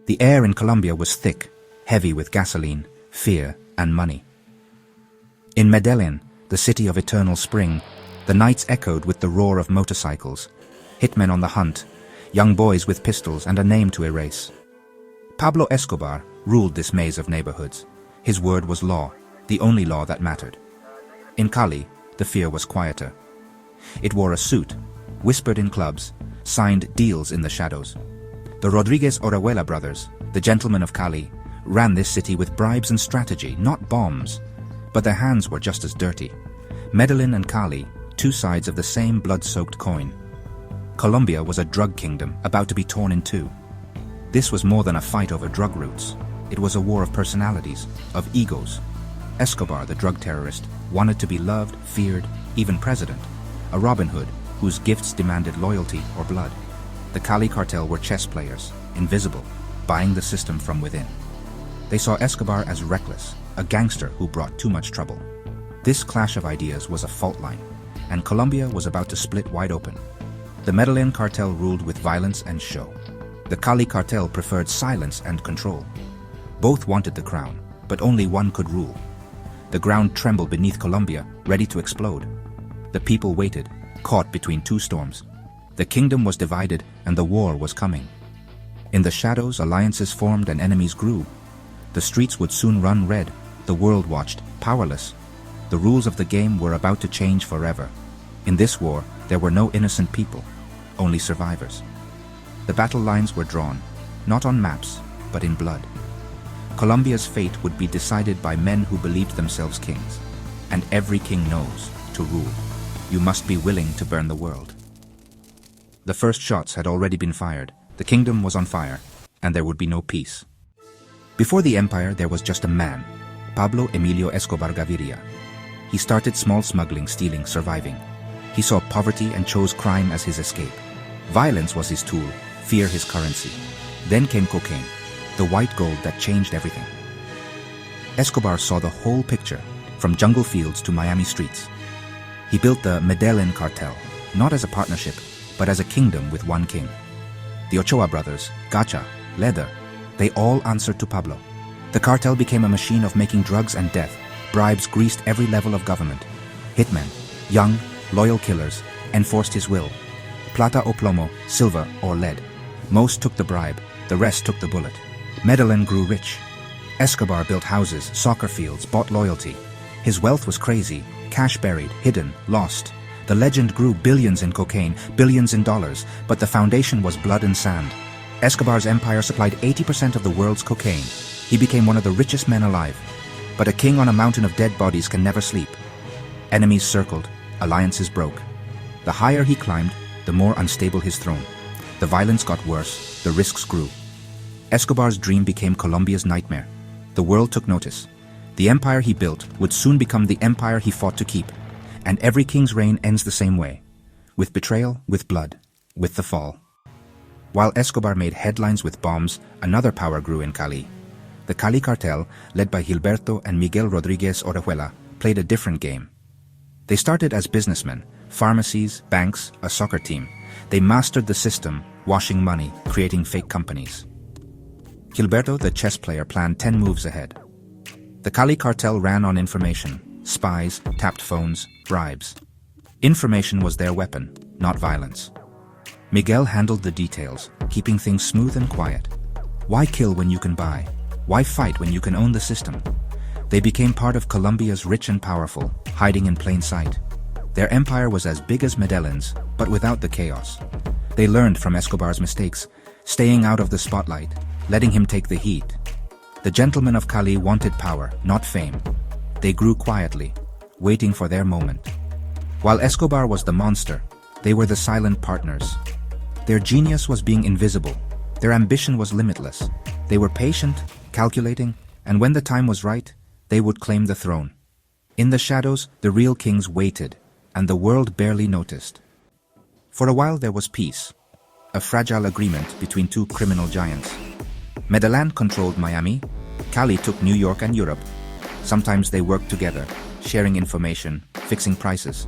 The air in Colombia was thick, heavy with gasoline, fear, and money. In Medellín, the city of eternal spring, the nights echoed with the roar of motorcycles, hitmen on the hunt, young boys with pistols and a name to erase. Pablo Escobar ruled this maze of neighborhoods. His word was law, the only law that mattered. In Cali, the fear was quieter. It wore a suit, whispered in clubs, signed deals in the shadows. The Rodriguez Orejuela brothers, the gentlemen of Cali, ran this city with bribes and strategy, not bombs. But their hands were just as dirty. Medellín and Cali, two sides of the same blood-soaked coin. Colombia was a drug kingdom about to be torn in two. This was more than a fight over drug routes. It was a war of personalities, of egos. Escobar, the drug terrorist, wanted to be loved, feared, even president. A Robin Hood whose gifts demanded loyalty or blood. The Cali cartel were chess players, invisible, buying the system from within. They saw Escobar as reckless, a gangster who brought too much trouble. This clash of ideas was a fault line, and Colombia was about to split wide open. The Medellín cartel ruled with violence and show. The Cali cartel preferred silence and control. Both wanted the crown, but only one could rule. The ground trembled beneath Colombia, ready to explode. The people waited, caught between two storms. The kingdom was divided and the war was coming. In the shadows, alliances formed and enemies grew. The streets would soon run red. The world watched, powerless. The rules of the game were about to change forever. In this war, there were no innocent people, only survivors. The battle lines were drawn, not on maps, but in blood. Colombia's fate would be decided by men who believed themselves kings. And every king knows, to rule, you must be willing to burn the world. The first shots had already been fired. The kingdom was on fire, and there would be no peace. Before the empire, there was just a man, Pablo Emilio Escobar Gaviria. He started small smuggling, stealing, surviving. He saw poverty and chose crime as his escape. Violence was his tool, fear his currency. Then came cocaine, the white gold that changed everything. Escobar saw the whole picture, from jungle fields to Miami streets. He built the Medellín cartel, not as a partnership, but as a kingdom with one king. The Ochoa brothers, Gacha, Leather, they all answered to Pablo. The cartel became a machine of making drugs and death. Bribes greased every level of government. Hitmen, young, loyal killers, enforced his will. Plata o plomo, silver or lead. Most took the bribe, the rest took the bullet. Medellín grew rich. Escobar built houses, soccer fields, bought loyalty. His wealth was crazy, cash buried, hidden, lost. The legend grew, billions in cocaine, billions in dollars, but the foundation was blood and sand. Escobar's empire supplied 80% of the world's cocaine. He became one of the richest men alive. But a king on a mountain of dead bodies can never sleep. Enemies circled, alliances broke. The higher he climbed, the more unstable his throne. The violence got worse, the risks grew. Escobar's dream became Colombia's nightmare. The world took notice. The empire he built would soon become the empire he fought to keep. And every king's reign ends the same way. With betrayal, with blood, with the fall. While Escobar made headlines with bombs, another power grew in Cali. The Cali cartel, led by Gilberto and Miguel Rodriguez Orejuela, played a different game. They started as businessmen, pharmacies, banks, a soccer team. They mastered the system, washing money, creating fake companies. Gilberto, the chess player, planned 10 moves ahead. The Cali cartel ran on information, spies, tapped phones, bribes. Information was their weapon, not violence. Miguel handled the details, keeping things smooth and quiet. Why kill when you can buy? Why fight when you can own the system? They became part of Colombia's rich and powerful, hiding in plain sight. Their empire was as big as Medellín's, but without the chaos. They learned from Escobar's mistakes, staying out of the spotlight, letting him take the heat. The gentlemen of Cali wanted power, not fame. They grew quietly, waiting for their moment. While Escobar was the monster, they were the silent partners. Their genius was being invisible. Their ambition was limitless. They were patient, calculating, and when the time was right, they would claim the throne. In the shadows, the real kings waited, and the world barely noticed. For a while there was peace, a fragile agreement between two criminal giants. Medellín controlled Miami, Cali took New York and Europe. Sometimes they worked together, sharing information, fixing prices.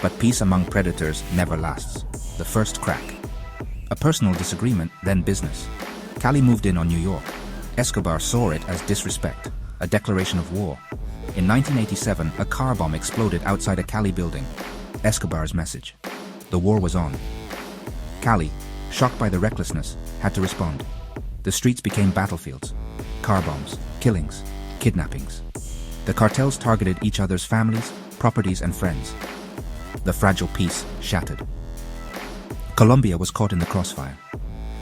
But peace among predators never lasts. The first crack. A personal disagreement, then business. Cali moved in on New York. Escobar saw it as disrespect, a declaration of war. In 1987, a car bomb exploded outside a Cali building. Escobar's message. The war was on. Cali, shocked by the recklessness, had to respond. The streets became battlefields. Car bombs, killings, kidnappings. The cartels targeted each other's families, properties, and friends. The fragile peace shattered. Colombia was caught in the crossfire.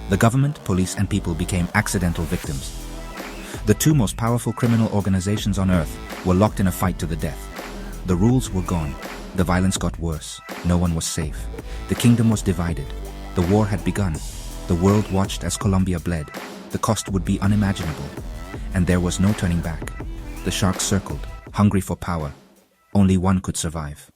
The government, police, and people became accidental victims. The two most powerful criminal organizations on earth were locked in a fight to the death. The rules were gone. The violence got worse. No one was safe. The kingdom was divided. The war had begun. The world watched as Colombia bled. The cost would be unimaginable. And there was no turning back. The sharks circled, hungry for power. Only one could survive.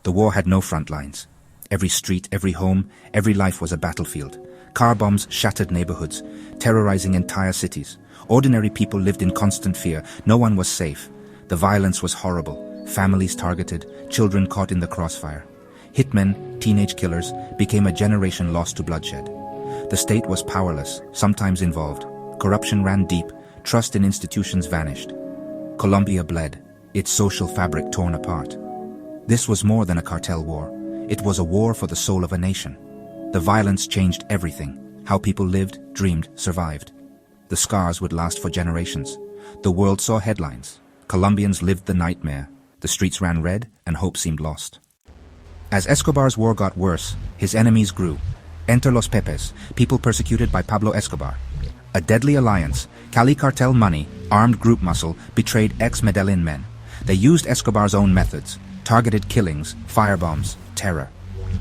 The war had no front lines. Every street, every home, every life was a battlefield. Car bombs shattered neighborhoods, terrorizing entire cities. Ordinary people lived in constant fear. No one was safe. The violence was horrible. Families targeted, children caught in the crossfire. Hitmen, teenage killers, became a generation lost to bloodshed. The state was powerless, sometimes involved. Corruption ran deep. Trust in institutions vanished. Colombia bled, its social fabric torn apart. This was more than a cartel war. It was a war for the soul of a nation. The violence changed everything. How people lived, dreamed, survived. The scars would last for generations. The world saw headlines. Colombians lived the nightmare. The streets ran red and hope seemed lost. As Escobar's war got worse, his enemies grew. Enter Los Pepes, people persecuted by Pablo Escobar. A deadly alliance, Cali cartel money, armed group muscle, betrayed ex-Medellín men. They used Escobar's own methods, targeted killings, firebombs, terror.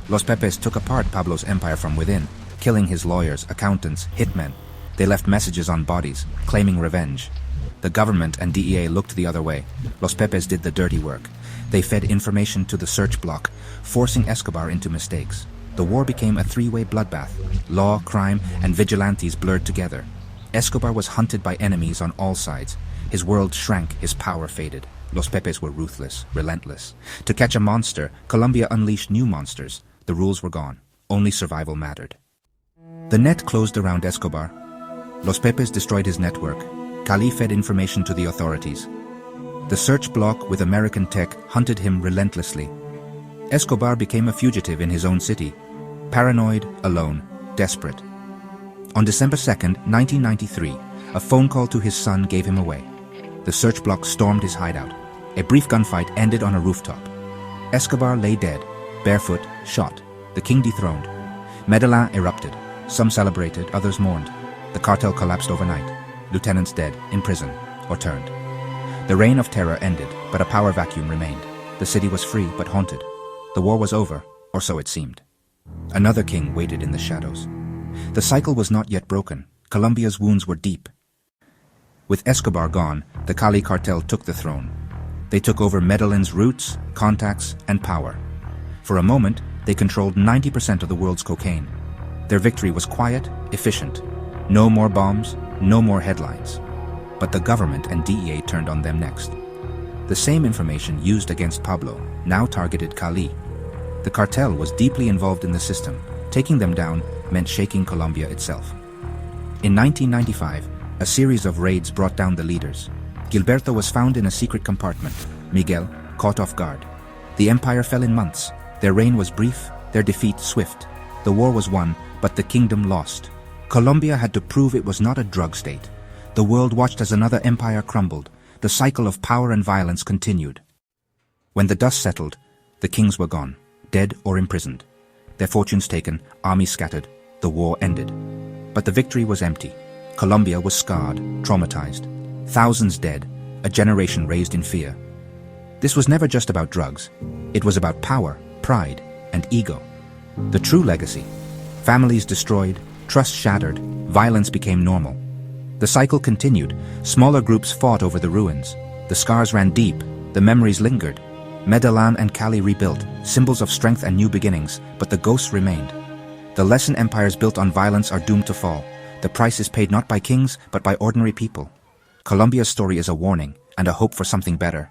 Los Pepes took apart Pablo's empire from within, killing his lawyers, accountants, hitmen. They left messages on bodies, claiming revenge. The government and DEA looked the other way. Los Pepes did the dirty work. They fed information to the search block, forcing Escobar into mistakes. The war became a three-way bloodbath. Law, crime, and vigilantes blurred together. Escobar was hunted by enemies on all sides. His world shrank, his power faded. Los Pepes were ruthless, relentless. To catch a monster, Colombia unleashed new monsters. The rules were gone. Only survival mattered. The net closed around Escobar. Los Pepes destroyed his network. Cali fed information to the authorities. The search block with American tech hunted him relentlessly. Escobar became a fugitive in his own city. Paranoid, alone, desperate. On December 2nd, 1993, a phone call to his son gave him away. The search block stormed his hideout. A brief gunfight ended on a rooftop. Escobar lay dead, barefoot, shot. The king dethroned. Medellín erupted. Some celebrated, others mourned. The cartel collapsed overnight. Lieutenants dead, in prison, or turned. The reign of terror ended, but a power vacuum remained. The city was free, but haunted. The war was over, or so it seemed. Another king waited in the shadows. The cycle was not yet broken. Colombia's wounds were deep. With Escobar gone, the Cali cartel took the throne. They took over Medellín's roots, contacts, and power. For a moment, they controlled 90% of the world's cocaine. Their victory was quiet, efficient. No more bombs, no more headlines. But the government and DEA turned on them next. The same information used against Pablo now targeted Cali. The cartel was deeply involved in the system. Taking them down meant shaking Colombia itself. In 1995, a series of raids brought down the leaders. Gilberto was found in a secret compartment. Miguel, caught off guard. The empire fell in months. Their reign was brief, their defeat swift. The war was won, but the kingdom lost. Colombia had to prove it was not a drug state. The world watched as another empire crumbled. The cycle of power and violence continued. When the dust settled, the kings were gone, dead or imprisoned. Their fortunes taken, armies scattered, the war ended. But the victory was empty. Colombia was scarred, traumatized. Thousands dead, a generation raised in fear. This was never just about drugs. It was about power, pride, and ego. The true legacy. Families destroyed, trust shattered, violence became normal. The cycle continued. Smaller groups fought over the ruins. The scars ran deep. The memories lingered. Medellín and Cali rebuilt, symbols of strength and new beginnings, but the ghosts remained. The lesson empires built on violence are doomed to fall. The price is paid not by kings, but by ordinary people. Colombia's story is a warning and a hope for something better.